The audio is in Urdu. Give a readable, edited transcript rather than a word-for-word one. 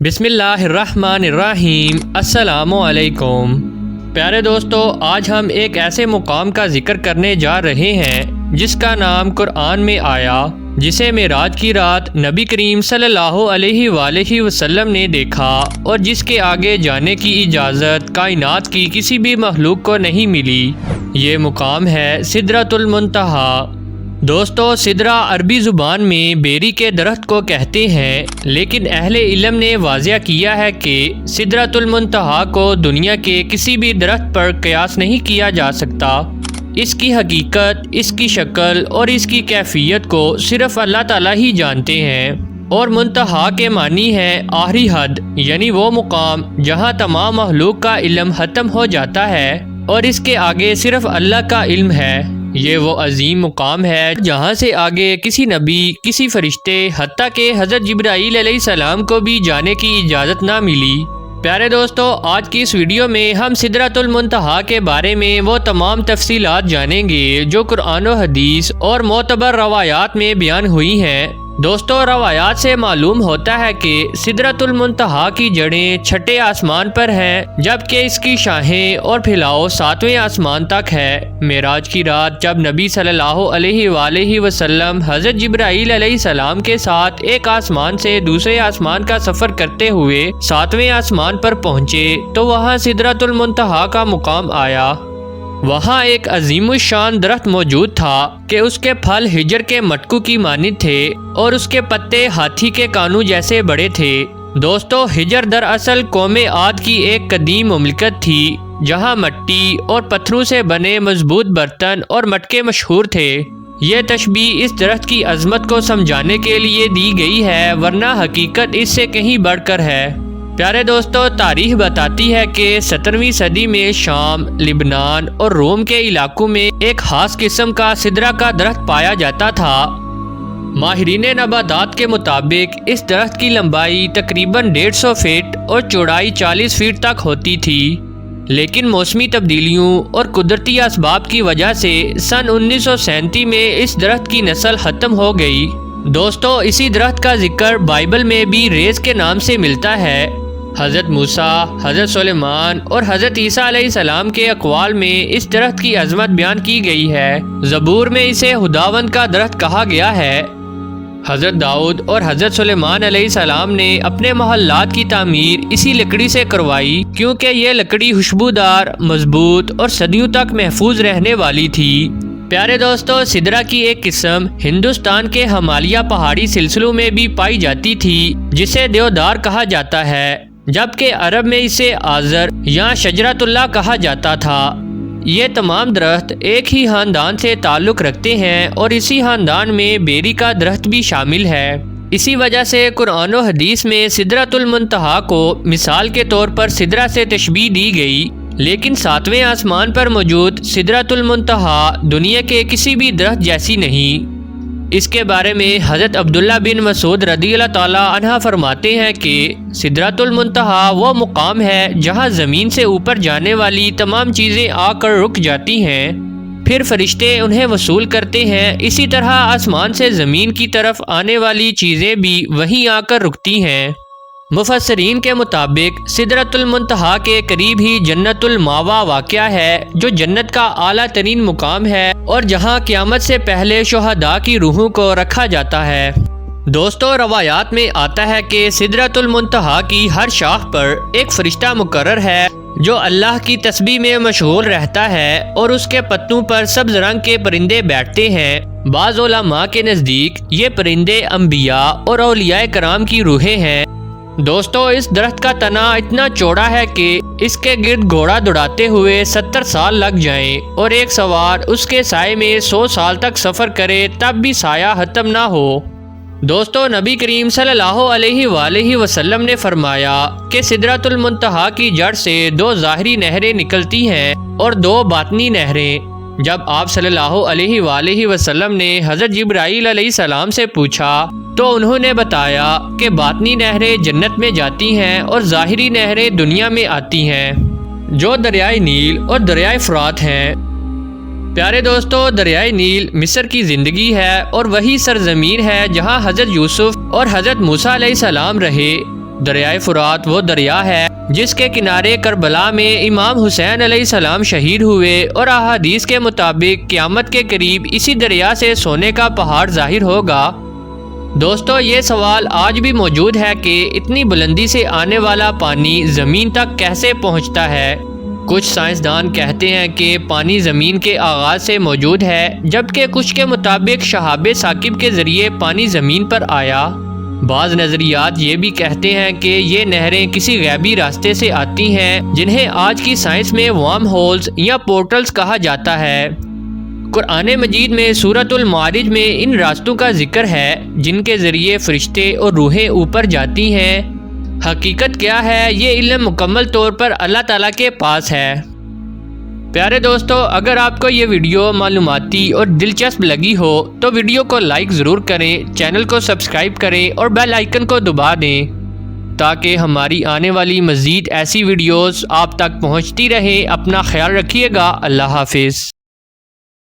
بسم اللہ الرحمن الرحیم۔ السلام علیکم پیارے دوستو، آج ہم ایک ایسے مقام کا ذکر کرنے جا رہے ہیں جس کا نام قرآن میں آیا، جسے معراج کی رات نبی کریم صلی اللہ علیہ وآلہ وسلم نے دیکھا اور جس کے آگے جانے کی اجازت کائنات کی کسی بھی مخلوق کو نہیں ملی۔ یہ مقام ہے سدرۃ المنتہی۔ دوستو، سدرہ عربی زبان میں بیری کے درخت کو کہتے ہیں، لیکن اہل علم نے واضح کیا ہے کہ سدرۃ المنتہی کو دنیا کے کسی بھی درخت پر قیاس نہیں کیا جا سکتا۔ اس کی حقیقت، اس کی شکل اور اس کی کیفیت کو صرف اللہ تعالیٰ ہی جانتے ہیں، اور منتہا کے معنی ہے آخری حد، یعنی وہ مقام جہاں تمام مخلوق کا علم ختم ہو جاتا ہے اور اس کے آگے صرف اللہ کا علم ہے۔ یہ وہ عظیم مقام ہے جہاں سے آگے کسی نبی، کسی فرشتے، حتیٰ کہ حضرت جبرائیل علیہ السلام کو بھی جانے کی اجازت نہ ملی۔ پیارے دوستو، آج کی اس ویڈیو میں ہم سدرۃ المنتہی کے بارے میں وہ تمام تفصیلات جانیں گے جو قرآن و حدیث اور معتبر روایات میں بیان ہوئی ہیں۔ دوستو، روایات سے معلوم ہوتا ہے کہ سدرۃ المنتہی کی جڑیں چھٹے آسمان پر ہیں، جبکہ اس کی شاخیں اور پھیلاؤ ساتویں آسمان تک ہے۔ معراج کی رات جب نبی صلی اللہ علیہ وآلہ وسلم حضرت جبرائیل علیہ السلام کے ساتھ ایک آسمان سے دوسرے آسمان کا سفر کرتے ہوئے ساتویں آسمان پر پہنچے تو وہاں سدرۃ المنتہی کا مقام آیا۔ وہاں ایک عظیم الشان درخت موجود تھا کہ اس کے پھل ہجر کے مٹکو کی مانند تھے اور اس کے پتے ہاتھی کے کانوں جیسے بڑے تھے۔ دوستو، ہجر دراصل قوم عاد کی ایک قدیم مملکت تھی جہاں مٹی اور پتھروں سے بنے مضبوط برتن اور مٹکے مشہور تھے۔ یہ تشبیہ اس درخت کی عظمت کو سمجھانے کے لیے دی گئی ہے، ورنہ حقیقت اس سے کہیں بڑھ کر ہے۔ پیارے دوستو، تاریخ بتاتی ہے کہ 17ویں صدی میں شام، لبنان اور روم کے علاقوں میں ایک خاص قسم کا سدرہ کا درخت پایا جاتا تھا۔ ماہرین نباتات کے مطابق اس درخت کی لمبائی تقریباً 150 فٹ اور چوڑائی 40 فٹ تک ہوتی تھی، لیکن موسمی تبدیلیوں اور قدرتی اسباب کی وجہ سے سن 1937 میں اس درخت کی نسل ختم ہو گئی۔ دوستو، اسی درخت کا ذکر بائبل میں بھی ریز کے نام سے ملتا ہے۔ حضرت موسیٰ، حضرت سلیمان اور حضرت عیسیٰ علیہ السلام کے اقوال میں اس درخت کی عظمت بیان کی گئی ہے۔ زبور میں اسے خداوند کا درخت کہا گیا ہے۔ حضرت داؤد اور حضرت سلیمان علیہ السلام نے اپنے محلات کی تعمیر اسی لکڑی سے کروائی، کیونکہ یہ لکڑی خوشبودار، مضبوط اور صدیوں تک محفوظ رہنے والی تھی۔ پیارے دوستو، سدرہ کی ایک قسم ہندوستان کے ہمالیہ پہاڑی سلسلوں میں بھی پائی جاتی تھی جسے دیودار کہا جاتا ہے، جبکہ عرب میں اسے آذر یا شجرۃ اللہ کہا جاتا تھا۔ یہ تمام درخت ایک ہی خاندان سے تعلق رکھتے ہیں اور اسی خاندان میں بیری کا درخت بھی شامل ہے۔ اسی وجہ سے قرآن و حدیث میں سدرۃ المنتہی کو مثال کے طور پر سدرہ سے تشبیہ دی گئی، لیکن ساتویں آسمان پر موجود سدرۃ المنتہی دنیا کے کسی بھی درخت جیسی نہیں۔ اس کے بارے میں حضرت عبداللہ بن مسعود رضی اللہ تعالیٰ عنہ فرماتے ہیں کہ سدرۃ المنتہی وہ مقام ہے جہاں زمین سے اوپر جانے والی تمام چیزیں آ کر رک جاتی ہیں، پھر فرشتے انہیں وصول کرتے ہیں۔ اسی طرح آسمان سے زمین کی طرف آنے والی چیزیں بھی وہیں آ کر رکتی ہیں۔ مفسرین کے مطابق سدرۃ المنتہی کے قریب ہی جنت المأویٰ واقع ہے، جو جنت کا اعلیٰ ترین مقام ہے اور جہاں قیامت سے پہلے شہداء کی روحوں کو رکھا جاتا ہے۔ دوستو، روایات میں آتا ہے کہ سدرۃ المنتہی کی ہر شاخ پر ایک فرشتہ مقرر ہے جو اللہ کی تسبیح میں مشغول رہتا ہے اور اس کے پتوں پر سبز رنگ کے پرندے بیٹھتے ہیں۔ بعض علماء کے نزدیک یہ پرندے انبیاء اور اولیاء کرام کی روحیں ہیں۔ دوستو، اس درخت کا تنا اتنا چوڑا ہے کہ اس کے گرد گھوڑا دوڑاتے ہوئے 70 سال لگ جائیں اور ایک سوار اس کے سائے میں 100 سال تک سفر کرے تب بھی سایہ ختم نہ ہو۔ دوستو، نبی کریم صلی اللہ علیہ وآلہ وسلم نے فرمایا کہ سدرۃ المنتہی کی جڑ سے 2 ظاہری نہریں نکلتی ہیں اور 2 باطنی نہریں۔ جب آپ صلی اللہ علیہ وآلہ وسلم نے حضرت جبرائیل علیہ السلام سے پوچھا تو انہوں نے بتایا کہ باطنی نہریں جنت میں جاتی ہیں اور ظاہری نہریں دنیا میں آتی ہیں، جو دریائے نیل اور دریائے فرات ہیں۔ پیارے دوستو، دریائے نیل مصر کی زندگی ہے اور وہی سرزمین ہے جہاں حضرت یوسف اور حضرت موسیٰ علیہ السلام رہے۔ دریائے فرات وہ دریا ہے جس کے کنارے کربلا میں امام حسین علیہ السلام شہید ہوئے، اور احادیث کے مطابق قیامت کے قریب اسی دریا سے سونے کا پہاڑ ظاہر ہوگا۔ دوستو، یہ سوال آج بھی موجود ہے کہ اتنی بلندی سے آنے والا پانی زمین تک کیسے پہنچتا ہے؟ کچھ سائنسدان کہتے ہیں کہ پانی زمین کے آغاز سے موجود ہے، جبکہ کچھ کے مطابق شہاب ثاقب کے ذریعے پانی زمین پر آیا۔ بعض نظریات یہ بھی کہتے ہیں کہ یہ نہریں کسی غیبی راستے سے آتی ہیں جنہیں آج کی سائنس میں ورم ہولز یا پورٹلز کہا جاتا ہے۔ قرآن مجید میں سورۃ المعارج میں ان راستوں کا ذکر ہے جن کے ذریعے فرشتے اور روحیں اوپر جاتی ہیں۔ حقیقت کیا ہے، یہ علم مکمل طور پر اللہ تعالیٰ کے پاس ہے۔ پیارے دوستو، اگر آپ کو یہ ویڈیو معلوماتی اور دلچسپ لگی ہو تو ویڈیو کو لائک ضرور کریں، چینل کو سبسکرائب کریں اور بیل آئیکن کو دبا دیں تاکہ ہماری آنے والی مزید ایسی ویڈیوز آپ تک پہنچتی رہیں۔ اپنا خیال رکھیے گا۔ اللہ حافظ۔